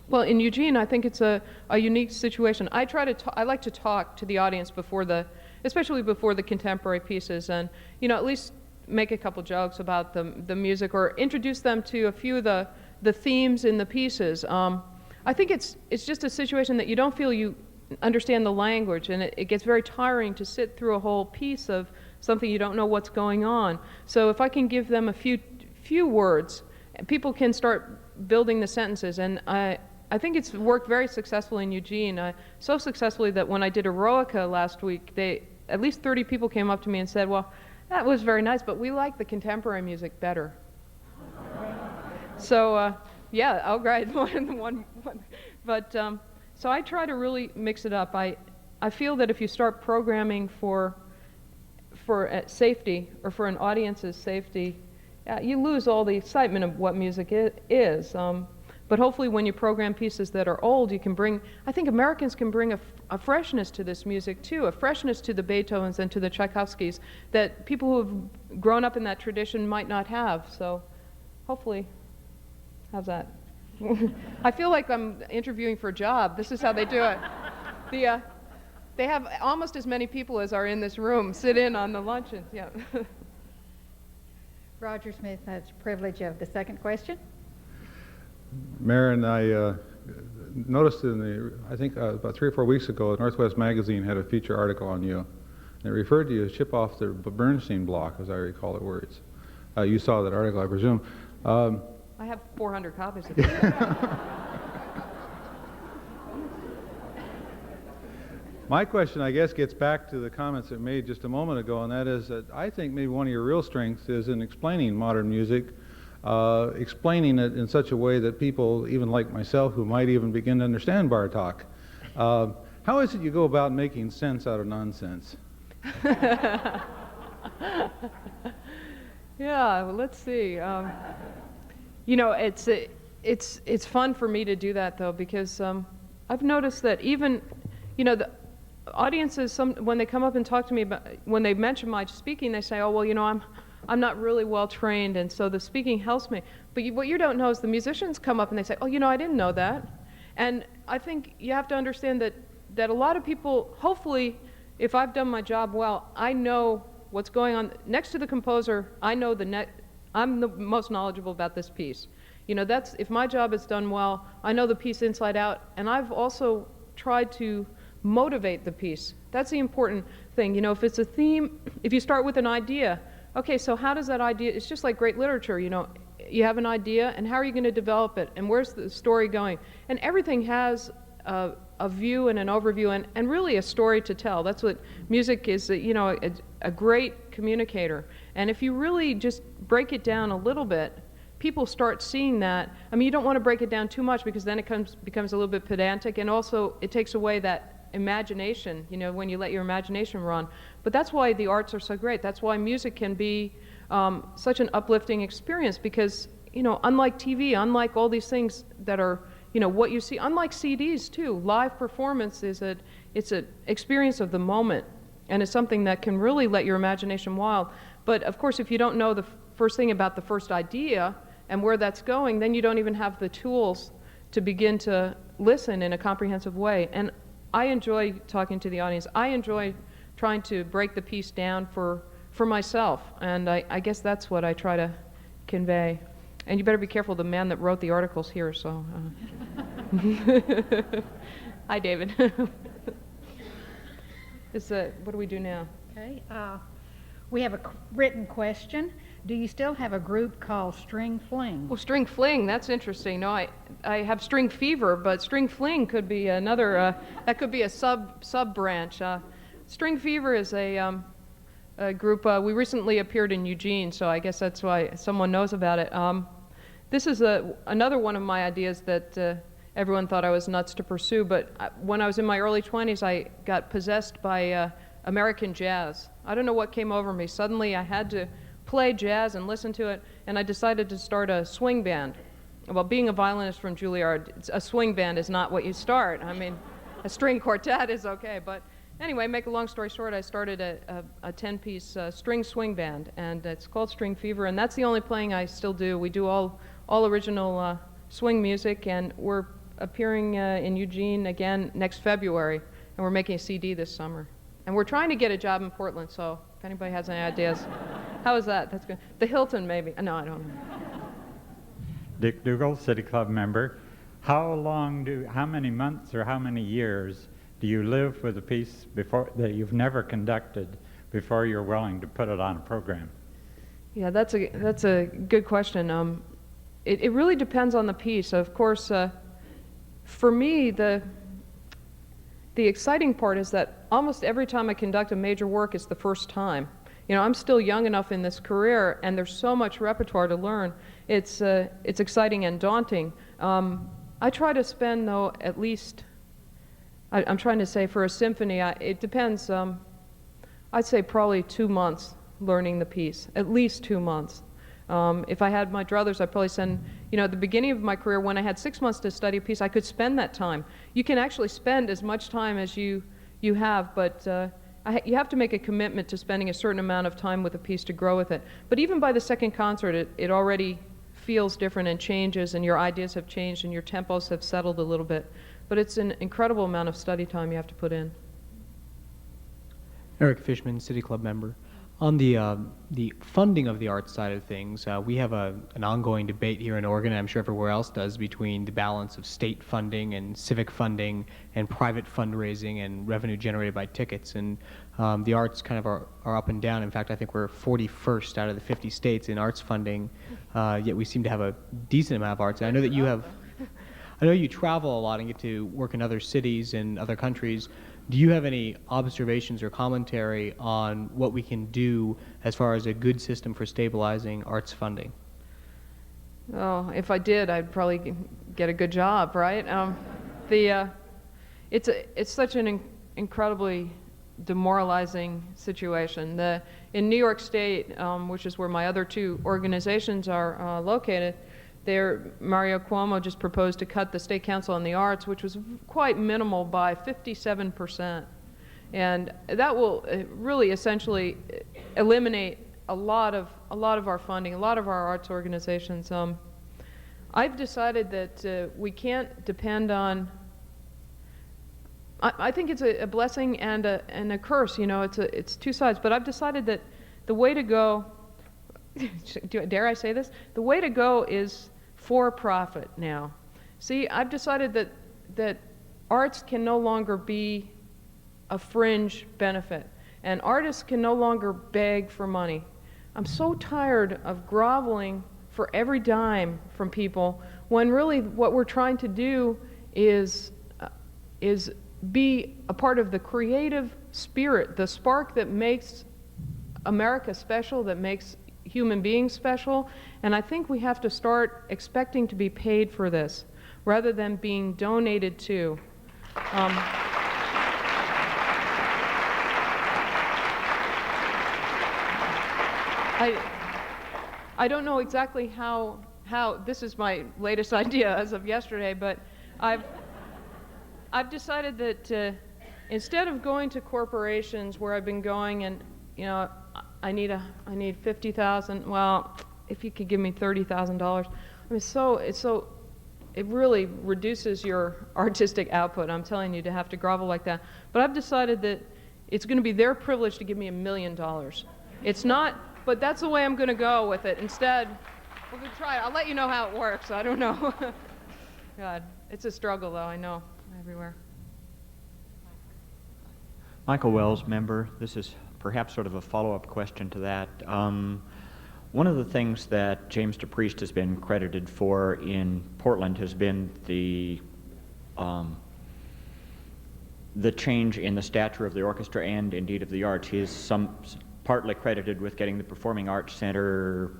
well, in Eugene, I think it's a unique situation. I like to talk to the audience especially before the contemporary pieces, and you know, at least make a couple jokes about the music, or introduce them to a few of the themes in the pieces. I think it's just a situation that you don't feel you understand the language, and it gets very tiring to sit through a whole piece of something you don't know what's going on. So if I can give them a few words, people can start building the sentences, and I think it's worked very successfully in Eugene, so successfully that when I did Eroica last week, at least 30 people came up to me and said, well, that was very nice, but we like the contemporary music better. So, yeah, oh, great, one. But, so I try to really mix it up. I feel that if you start programming for safety, or for an audience's safety, you lose all the excitement of what music is. But hopefully when you program pieces that are old, you can bring, I think Americans can bring a freshness to this music too, a freshness to the Beethovens and to the Tchaikovskys that people who have grown up in that tradition might not have. So hopefully, how's that? I feel like I'm interviewing for a job. This is how they do it. They have almost as many people as are in this room sit in on the luncheons. Yeah. Roger Smith has the privilege of the second question. Marin, I noticed in I think about 3 or 4 weeks ago, Northwest Magazine had a feature article on you. And it referred to you as chip off the Bernstein block, as I recall the words. You saw that article, I presume. I have 400 copies of it. My question, I guess, gets back to the comments that made just a moment ago, and that is that I think maybe one of your real strengths is in explaining modern music, explaining it in such a way that people, even like myself, who might even begin to understand Bartok. How is it you go about making sense out of nonsense? Yeah, well, let's see. You know, it's fun for me to do that, though, because I've noticed that even, you know, the audiences, when they come up and talk to me about, when they mention my speaking, they say, oh, well, you know, I'm not really well trained, and so the speaking helps me. But what you don't know is the musicians come up and they say, oh, you know, I didn't know that. And I think you have to understand that a lot of people, hopefully, if I've done my job well, I know what's going on. Next to the composer, I know I'm the most knowledgeable about this piece. You know, if my job is done well, I know the piece inside out, and I've also tried to motivate the piece. That's the important thing. You know, if it's a theme, if you start with an idea, okay, so how does that idea, it's just like great literature, you know, you have an idea, and how are you going to develop it, and where's the story going? And everything has a view and an overview and really a story to tell. That's what music is, you know, a great communicator. And if you really just break it down a little bit, people start seeing that. I mean, you don't want to break it down too much because then it becomes a little bit pedantic, and also it takes away that imagination, you know, when you let your imagination run. But that's why the arts are so great. That's why music can be such an uplifting experience, because, you know, unlike TV, unlike all these things that are, you know, what you see, unlike CDs too, live performance it's an experience of the moment, and it's something that can really let your imagination wild. But of course, if you don't know the first thing about the first idea and where that's going, then you don't even have the tools to begin to listen in a comprehensive way. And I enjoy talking to the audience. I enjoy trying to break the piece down for myself, and I guess that's what I try to convey. And you better be careful, the man that wrote the article's here, so. Hi, David. What do we do now? Okay. We have a written question. Do you still have a group called String Fling? Well, String Fling, that's interesting. No, I have String Fever, but String Fling could be another, that could be a sub-branch. String Fever is a group, we recently appeared in Eugene, so I guess that's why someone knows about it. This is another one of my ideas that everyone thought I was nuts to pursue, but when I was in my early 20s, I got possessed by American jazz. I don't know what came over me. Suddenly I had to play jazz and listen to it, and I decided to start a swing band. Well, being a violinist from Juilliard, a swing band is not what you start. I mean, a string quartet is okay, but anyway, make a long story short, I started a 10-piece string swing band, and it's called String Fever, and that's the only playing I still do. We do all original swing music, and we're appearing in Eugene again next February, and we're making a CD this summer. And we're trying to get a job in Portland, so if anybody has any ideas. How is that? That's good. The Hilton, maybe. No, I don't know. Dick Dougal, City Club member. How many months or how many years do you live with a piece that you've never conducted before you're willing to put it on a program? Yeah, that's a good question. It really depends on the piece. Of course, for me, the exciting part is that almost every time I conduct a major work, it's the first time. You know, I'm still young enough in this career, and there's so much repertoire to learn. It's exciting and daunting. I try to spend, though, at least, I'm trying to say for a symphony, it depends. I'd say probably 2 months learning the piece, at least 2 months. If I had my druthers, I'd probably spend, you know, at the beginning of my career, when I had 6 months to study a piece, I could spend that time. You can actually spend as much time as you have, but you have to make a commitment to spending a certain amount of time with a piece to grow with it. But even by the second concert, it already feels different and changes, and your ideas have changed, and your tempos have settled a little bit. But it's an incredible amount of study time you have to put in. Eric Fishman, City Club member. On the funding of the arts side of things, we have an ongoing debate here in Oregon, and I'm sure everywhere else does, between the balance of state funding and civic funding and private fundraising and revenue generated by tickets. And the arts kind of are up and down. In fact, I think we're 41st out of the 50 states in arts funding, yet we seem to have a decent amount of arts. And I know that you have, I know you travel a lot and get to work in other cities and other countries. Do you have any observations or commentary on what we can do as far as a good system for stabilizing arts funding? Oh, if I did, I'd probably get a good job, right? It's such an incredibly demoralizing situation. In New York State, which is where my other two organizations are located, Mario Cuomo just proposed to cut the State Council on the Arts, which was quite minimal, by 57%. And that will really essentially eliminate a lot of our funding, a lot of our arts organizations. I've decided that we can't depend on, I think it's a blessing and a curse, you know, it's two sides, but I've decided that the way to go, dare I say this? The way to go is for profit now. See, I've decided that arts can no longer be a fringe benefit, and artists can no longer beg for money. I'm so tired of groveling for every dime from people when really what we're trying to do is be a part of the creative spirit, the spark that makes America special, that makes human beings special. And I think we have to start expecting to be paid for this rather than being donated to. I don't know exactly how this is my latest idea as of yesterday, but I've decided that instead of going to corporations where I've been going and, you know, I need $50,000. Well, if you could give me $30,000, I mean, it really reduces your artistic output. I'm telling you, to have to grovel like that. But I've decided that it's going to be their privilege to give me $1 million. It's not, but that's the way I'm going to go with it. Instead, we're going to try it. I'll let you know how it works. I don't know. God, it's a struggle, though. I know everywhere. Michael Wells, member. This is perhaps sort of a follow-up question to that. One of the things that James DePriest has been credited for in Portland has been the change in the stature of the orchestra and indeed of the arts. He is partly credited with getting the Performing Arts Center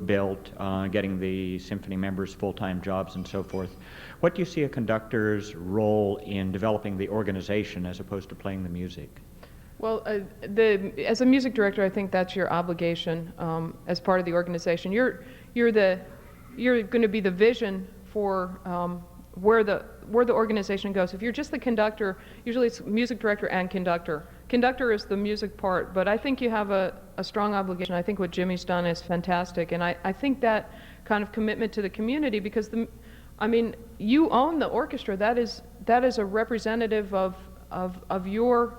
built, getting the symphony members full-time jobs and so forth. What do you see a conductor's role in developing the organization as opposed to playing the music? Well, as a music director, I think that's your obligation as part of the organization. You're going to be the vision for where the organization goes. If you're just the conductor, usually it's music director and conductor. Conductor is the music part, but I think you have a strong obligation. I think what Jimmy's done is fantastic, and I think that kind of commitment to the community, because you own the orchestra. That is a representative of your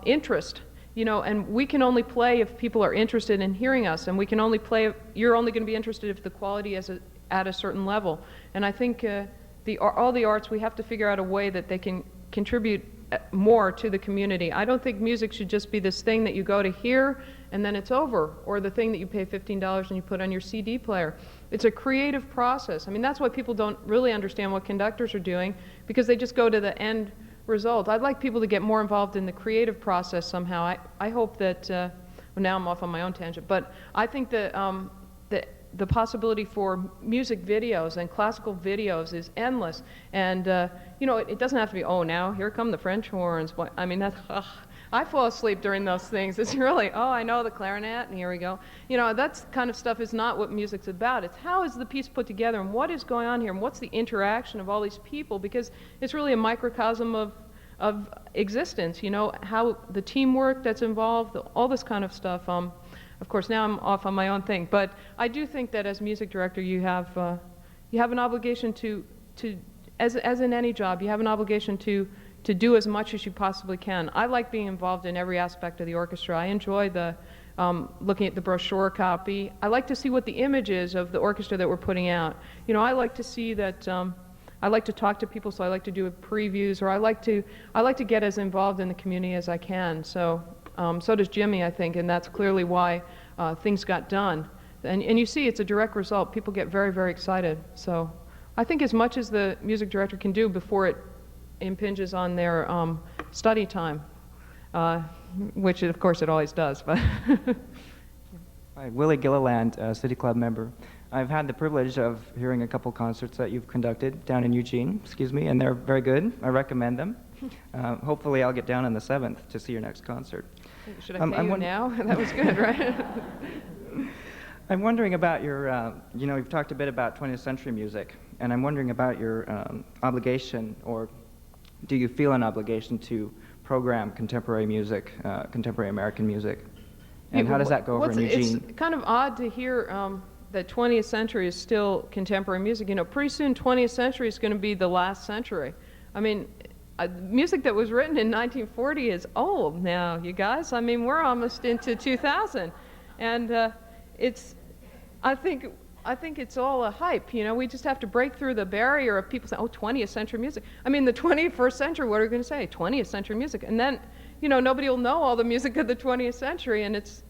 interest, you know, and we can only play if people are interested in hearing us, and we can only play if you're only going to be interested if the quality is at a certain level. And I think all the arts, we have to figure out a way that they can contribute more to the community. I don't think music should just be this thing that you go to hear and then it's over, or the thing that you pay $15 and you put on your CD player. It's a creative process. I mean, that's why people don't really understand what conductors are doing, because they just go to the end result. I'd like people to get more involved in the creative process somehow. I hope that, well, now I'm off on my own tangent, but I think that the possibility for music videos and classical videos is endless. And, you know, it doesn't have to be, oh, now here come the French horns. I mean, I fall asleep during those things. It's really, oh, I know the clarinet, and here we go. You know, that kind of stuff is not what music's about. It's how is the piece put together, and what is going on here, and what's the interaction of all these people, because it's really a microcosm of existence, you know, how the teamwork that's involved, all this kind of stuff. Of course, now I'm off on my own thing, but I do think that as music director, you have an obligation to as in any job, you have an obligation to do as much as you possibly can. I like being involved in every aspect of the orchestra. I enjoy the looking at the brochure copy. I like to see what the image is of the orchestra that we're putting out. You know, I like to see that. I like to talk to people, so I like to do previews, or I like to get as involved in the community as I can. So so does Jimmy, I think, and that's clearly why things got done. And you see, it's a direct result. People get very, very excited. So I think as much as the music director can do before it impinges on their study time, which of course it always does. But Hi, Willie Gilliland, City Club member. I've had the privilege of hearing a couple concerts that you've conducted down in Eugene, and they're very good. I recommend them. Hopefully I'll get down on the 7th to see your next concert. Should I pay you now? That was good, right? I'm wondering about your, you've talked a bit about 20th century music, and I'm wondering about your obligation, or do you feel an obligation to program contemporary music, contemporary American music? And how does that go over in Eugene? It's kind of odd to hear that 20th century is still contemporary music. You know, pretty soon 20th century is going to be the last century. I mean, music that was written in 1940 is old now, you guys. I mean, we're almost into 2000. And I think it's all a hype. You know, we just have to break through the barrier of people saying, oh, 20th century music. I mean, the 21st century, what are we going to say? 20th century music. And then, you know, nobody will know all the music of the 20th century, and it's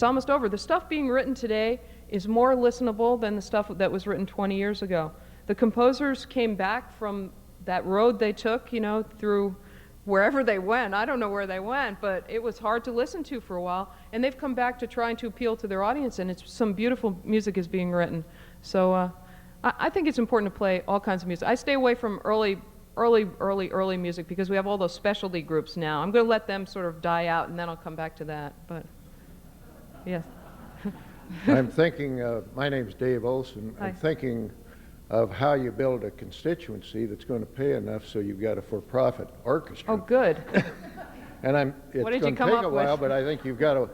almost over. The stuff being written today is more listenable than the stuff that was written 20 years ago. The composers came back from that road they took, you know, through wherever they went. I don't know where they went, but it was hard to listen to for a while. And they've come back to trying to appeal to their audience, and some beautiful music is being written. So I think it's important to play all kinds of music. I stay away from early music because we have all those specialty groups now. I'm going to let them sort of die out, and then I'll come back to that. But yes. I'm thinking, my name's Dave Olson. Hi. I'm thinking of how you build a constituency that's going to pay enough so you've got a for-profit orchestra. Oh, good. And it's What did going you to come take up a while, with? but I think you've got to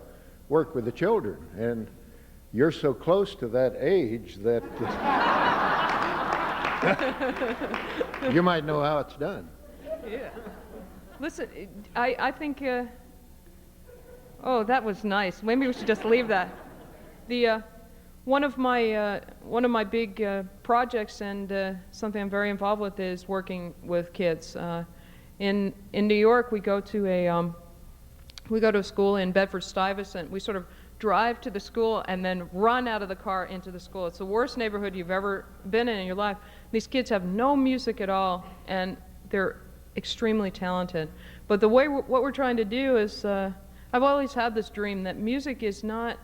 work with the children. And you're so close to that age that you might know how it's done. Yeah. Listen, I think, oh, that was nice. Maybe we should just leave that. One of my big projects and something I'm very involved with is working with kids. In New York, we go to a school in Bedford-Stuyvesant. We sort of drive to the school and then run out of the car into the school. It's the worst neighborhood you've ever been in your life. These kids have no music at all, and they're extremely talented. But what we're trying to do is, I've always had this dream that music is not,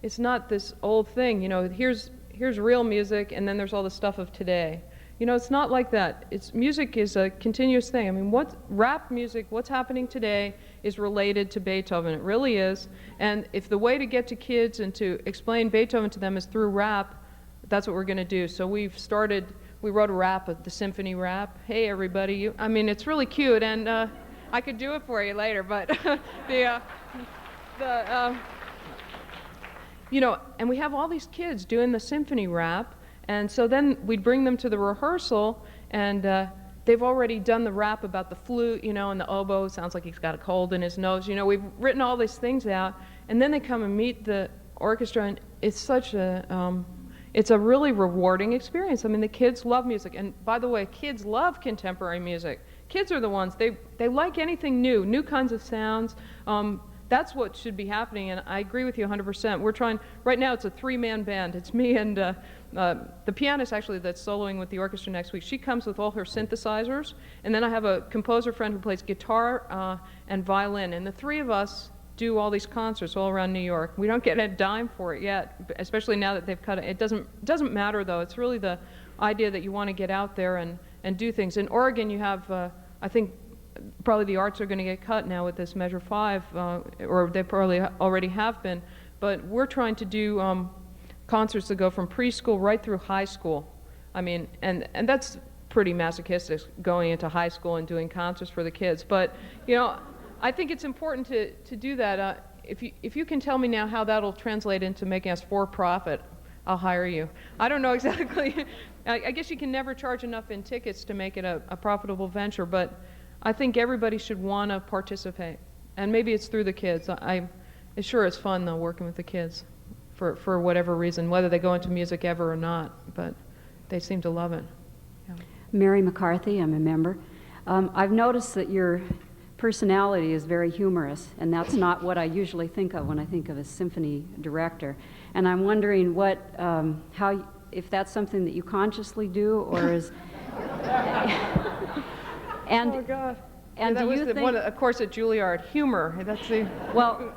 it's not this old thing. You know, here's real music, and then there's all the stuff of today. You know, it's not like that. Music is a continuous thing. I mean, rap music, what's happening today is related to Beethoven. It really is. And if the way to get to kids and to explain Beethoven to them is through rap, that's what we're going to do. So we wrote a rap, the symphony rap. Hey, everybody. I mean, it's really cute, and I could do it for you later, but you know, and we have all these kids doing the symphony rap, and so then we'd bring them to the rehearsal, and they've already done the rap about the flute, you know, and the oboe sounds like he's got a cold in his nose. You know, we've written all these things out, and then they come and meet the orchestra, and it's such it's a really rewarding experience. I mean, the kids love music, and by the way, kids love contemporary music. Kids are the ones, they like anything new kinds of sounds. That's what should be happening, and I agree with you 100%. We're trying, right now it's a three-man band. It's me and the pianist actually that's soloing with the orchestra next week. She comes with all her synthesizers, and then I have a composer friend who plays guitar and violin, and the three of us do all these concerts all around New York. We don't get a dime for it yet, especially now that they've cut it. It doesn't matter though. It's really the idea that you want to get out there and do things. In Oregon you have, I think, probably the arts are going to get cut now with this Measure 5, or they probably already have been, but we're trying to do concerts that go from preschool right through high school. I mean, and that's pretty masochistic, going into high school and doing concerts for the kids, but you know, I think it's important to do that. If you can tell me now how that'll translate into making us for profit, I'll hire you. I don't know exactly. I guess you can never charge enough in tickets to make it a profitable venture, but I think everybody should want to participate. And maybe it's through the kids. It's sure it's fun, though, working with the kids for whatever reason, whether they go into music ever or not, but they seem to love it. Yeah. Mary McCarthy, I'm a member. I've noticed that your personality is very humorous, and that's not what I usually think of when I think of a symphony director. And I'm wondering if that's something that you consciously do, or is... Oh, God. And that do was you think... one, of course, at Juilliard, humor. That's the... Well,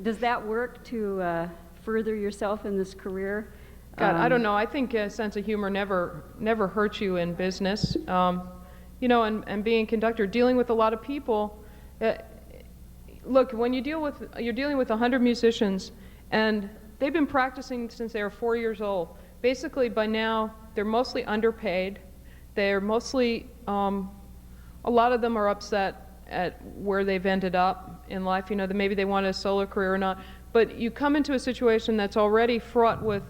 does that work to further yourself in this career? God, I don't know. I think a sense of humor never hurts you in business. You know, and being a conductor, dealing with a lot of people. Look, when you're dealing with 100 musicians, and they've been practicing since they were 4 years old. Basically, by now, they're mostly underpaid. They're mostly, a lot of them are upset at where they've ended up in life. You know, that maybe they want a solo career or not. But you come into a situation that's already fraught with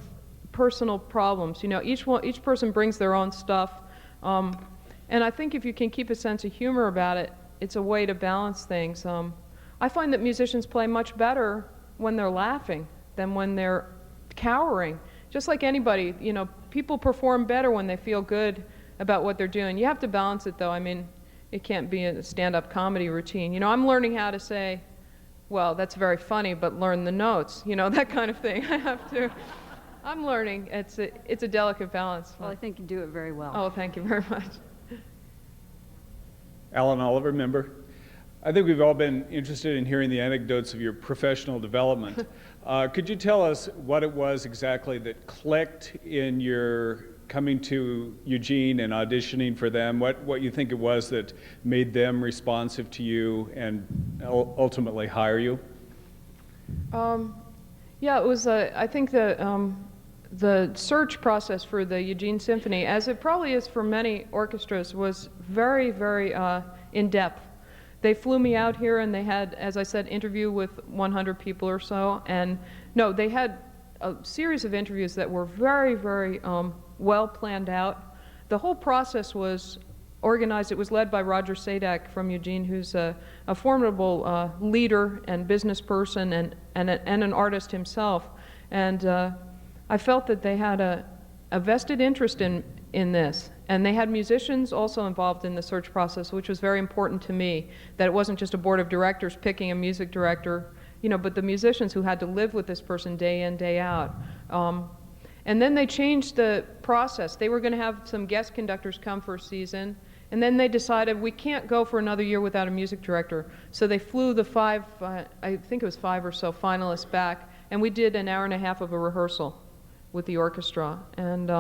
personal problems. You know, each person brings their own stuff. And I think if you can keep a sense of humor about it, it's a way to balance things. I find that musicians play much better when they're laughing than when they're cowering. Just like anybody, you know, people perform better when they feel good about what they're doing. You have to balance it, though. I mean, it can't be a stand-up comedy routine. You know, I'm learning how to say, well, that's very funny, but learn the notes. You know, that kind of thing. I'm learning. It's a delicate balance. Well, I think you do it very well. Oh, thank you very much. Alan Oliver, member. I think we've all been interested in hearing the anecdotes of your professional development. Could you tell us what it was exactly that clicked in your coming to Eugene and auditioning for them? What you think it was that made them responsive to you and ultimately hire you? Yeah, it was, I think the search process for the Eugene Symphony, as it probably is for many orchestras, was very, very in-depth. They flew me out here and they had, as I said, interview with 100 people or so. And no, they had a series of interviews that were very, very well planned out. The whole process was organized. It was led by Roger Sadak from Eugene, who's a formidable leader and business person and an artist himself. And I felt that they had a vested interest in this. And they had musicians also involved in the search process, which was very important to me, that it wasn't just a board of directors picking a music director, you know, but the musicians who had to live with this person day in, day out. And then they changed the process. They were going to have some guest conductors come for a season, and then they decided we can't go for another year without a music director. So they flew the I think it was 5 or so finalists back, and we did an hour and a half of a rehearsal with the orchestra. And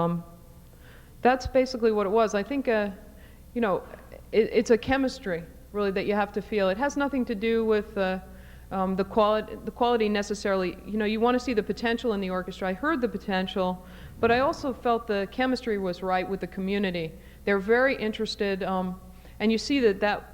that's basically what it was. I think, you know, it's a chemistry, really, that you have to feel. It has nothing to do with the quality necessarily. You know, you want to see the potential in the orchestra. I heard the potential, but I also felt the chemistry was right with the community. They're very interested, and you see that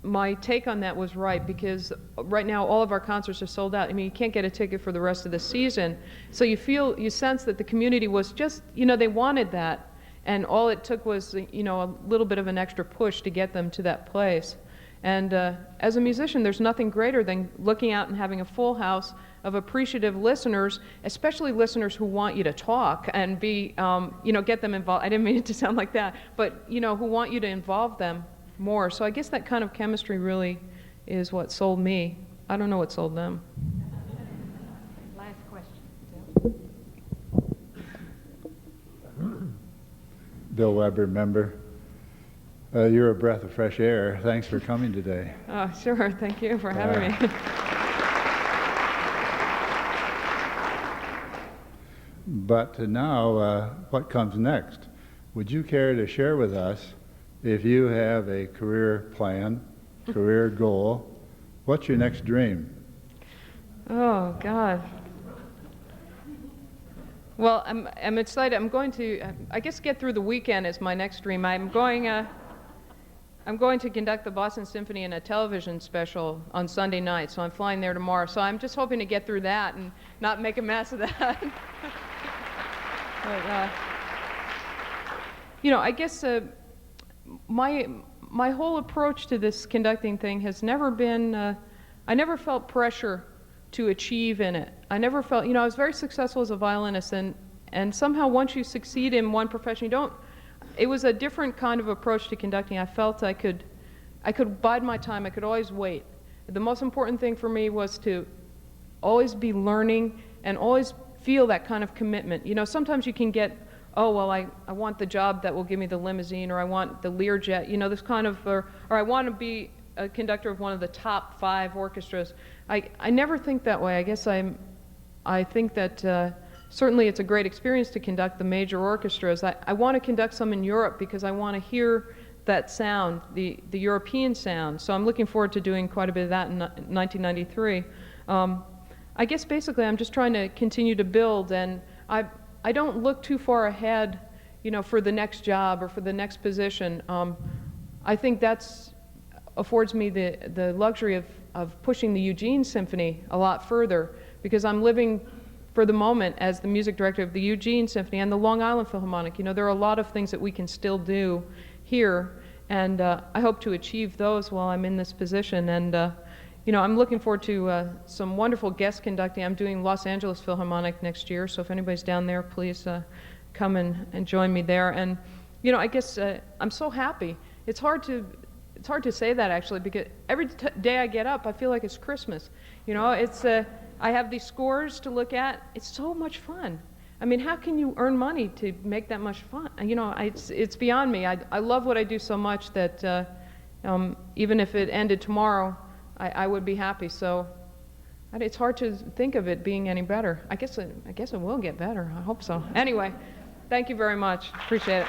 my take on that was right, because right now all of our concerts are sold out. I mean, you can't get a ticket for the rest of the season. So you sense that the community was just, you know, they wanted that. And all it took was, you know, a little bit of an extra push to get them to that place. And as a musician, there's nothing greater than looking out and having a full house of appreciative listeners, especially listeners who want you to talk and be, you know, get them involved. I didn't mean it to sound like that, but, you know, who want you to involve them more. So I guess that kind of chemistry really is what sold me. I don't know what sold them. Last question. Bill Weber, member. You're a breath of fresh air. Thanks for coming today. Oh, sure. Thank you for having me. But now, what comes next? Would you care to share with us, if you have a career plan, career goal, what's your next dream? Oh, God. Well, I'm excited. I'm going to, I guess, get through the weekend is my next dream. I'm going to conduct the Boston Symphony in a television special on Sunday night, so I'm flying there tomorrow. So I'm just hoping to get through that and not make a mess of that. But, you know, I guess my my whole approach to this conducting thing has never been, I never felt pressure to achieve in it. I never felt, I was very successful as a violinist, and somehow once you succeed in one profession, it was a different kind of approach to conducting. I felt I could bide my time, I could always wait. The most important thing for me was to always be learning and always feel that kind of commitment. Sometimes you can get, oh, well, I want the job that will give me the limousine, or I want the Learjet, this kind of, or I want to be a conductor of one of the top 5 orchestras. I never think that way. I guess I think that certainly it's a great experience to conduct the major orchestras. I want to conduct some in Europe because I want to hear that sound, the European sound. So I'm looking forward to doing quite a bit of that in 1993. I guess basically I'm just trying to continue to build, and I don't look too far ahead, for the next job or for the next position. I think that's affords me the luxury of pushing the Eugene Symphony a lot further, because I'm living for the moment as the music director of the Eugene Symphony and the Long Island Philharmonic. There are a lot of things that we can still do here, and I hope to achieve those while I'm in this position. And I'm looking forward to some wonderful guest conducting. I'm doing Los Angeles Philharmonic next year, so if anybody's down there, please come and join me there. And I guess I'm so happy. It's hard to say that, actually, because every day I get up, I feel like it's Christmas. I have these scores to look at. It's so much fun. I mean, how can you earn money to make that much fun? It's beyond me. I love what I do so much that even if it ended tomorrow, I would be happy. So it's hard to think of it being any better. I guess it will get better. I hope so. Anyway, thank you very much. Appreciate it.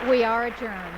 We are adjourned.